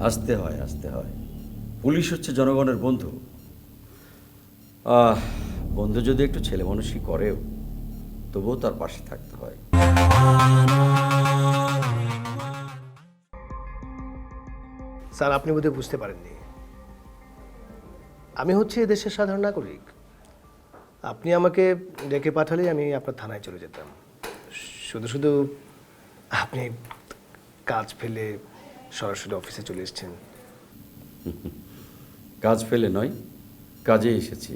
আসতে হয়, আসতে হয়। পুলিশ হচ্ছে জনগণের বন্ধু। বন্ধু যদি একটু ছেলে মানুষই করেও, তবুও তার পাশে থাকতে হয়। স্যার, আপনি বোধহয় বুঝতে পারেননি, আমি হচ্ছে এদেশের সাধারণ নাগরিক। আপনি আমাকে ডেকে পাঠালেই আমি আপনার থানায় চলে যেতাম। শুধু শুধু আপনি কাজ ফেলে সরাসরি অফিসে চলে এসেছেন। কাজ ফেলে নয়, কাজে এসেছি।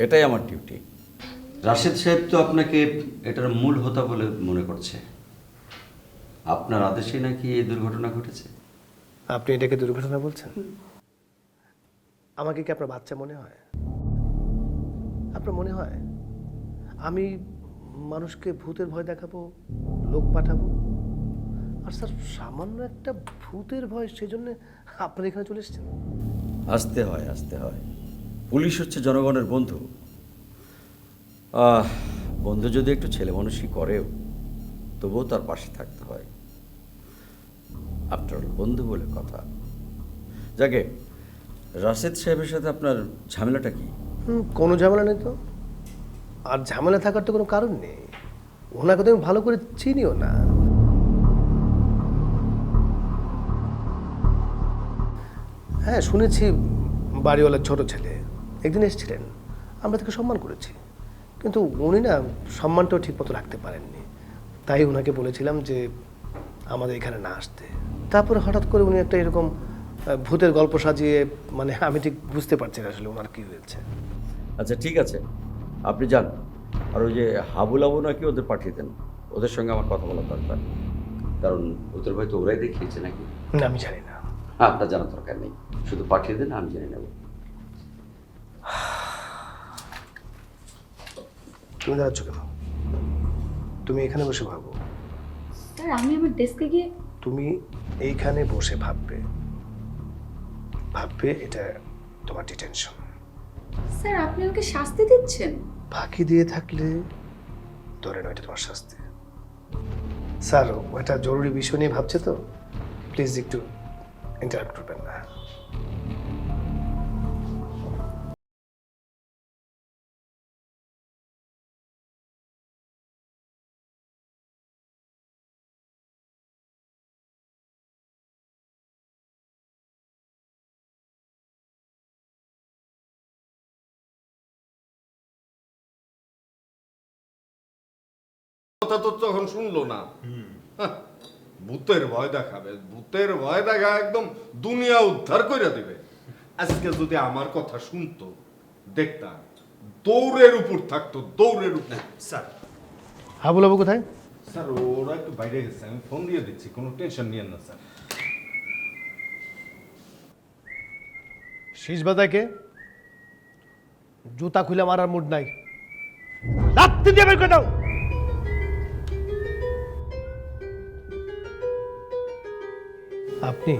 এটাই আমার ডিউটি। রাশেদ সাহেব তো আপনাকে এটার মূল হোতা বলে মনে করছে। আপনার আদেশে নাকি এই দুর্ঘটনা ঘটেছে? আপনি এটাকে দুর্ঘটনা বলছেন? আমাকে কি আপনার বাচ্চা মনে হয়? আপনার মনে হয় আমি মানুষকে ভূতের ভয় দেখাবো, লোক পাঠাবো? আর স্যার, সামান্য একটা ভূতের ভয়, সেজন্য আপনার এখানে চলে এসেছেন? আসতে হয়, আসতে হয়। পুলিশ হচ্ছে জনগণের বন্ধু। বন্ধু যদি একটু ছেলে মানুষই করেও, তবুও তার পাশে থাকতে হয়। আফটার অল বন্ধু বলে কথা। যাকে রাশেদ সাহেবের সাথে আপনার ঝামেলাটা কি? কোনো ঝামেলা নেই তো। আর ঝামেলা থাকার তো কোনো কারণ নেই। ওনাকে তো আমি ভালো করে চিনিও না। হ্যাঁ, শুনেছি বাড়িওয়ালার ছোট ছেলে একদিন এসেছিলেন, আমরা তাকে সম্মান করেছি, কিন্তু উনি না সম্মানটাও ঠিকমতো রাখতে পারেননি। তাই ওনাকে বলেছিলাম যে আমাদের এখানে না আসতে। তারপরে হঠাৎ করে উনি একটা এরকম ভূতের গল্প সাজিয়ে, মানে আমি ঠিক বুঝতে পারছি না আসলে ওনার কী হয়েছে। আচ্ছা ঠিক আছে, আপনি যান। আর ওই যে হাবুল আবু নাকি ওদের পাঠিয়ে দেন। ওদের সঙ্গে আমার কথা বলা দরকার। কারণ ওদের ভয় তো ওরাই দেখিয়েছে নাকি? না, আমি জানি না। আপনার জানার দরকার নেই, শুধু পাঠিয়ে দেন, আমি জেনে নেব। তুমি দাঁড়াচ্ছ কেন? তুমি এখানে বসে ভাবো। স্যার, আমি আমার ডেস্কে গিয়ে। তুমি এইখানে বসে ভাববে, ভাববে এটা তোমার ডিটেনশন। স্যার, আপনি আমাকে শাস্তি দিচ্ছেন? ফাঁকি দিয়ে থাকলে ধরে নাও এটা তোমার শাস্তি। স্যার, একটা জরুরি বিষয় নিয়ে ভাবছে তো, প্লিজ একটু ইন্টারাপ্ট করবেন না। কথা তো তখন শুনলো না। হাহ, ভূতের ভয় দেখাবে, ভূতের ভয় দেখা একদম দুনিয়া উদ্ধার করে দিবে। আজকে যদি আমার কথা শুনতো, দেখতাম দৌড়ের উপর থাকতো, দৌড়ের উপর। স্যার, হাবুল বাবু কোথায়? স্যার, ওরা একটু বাইরে গেছে, আমি ফোন দিয়ে দিচ্ছি, কোনো টেনশন নিয়েন না স্যার। শীষ বাজাকে জুতা খুলে মারার মুড নাই, লাত্তি দিয়ে বের করে দাও। আপনি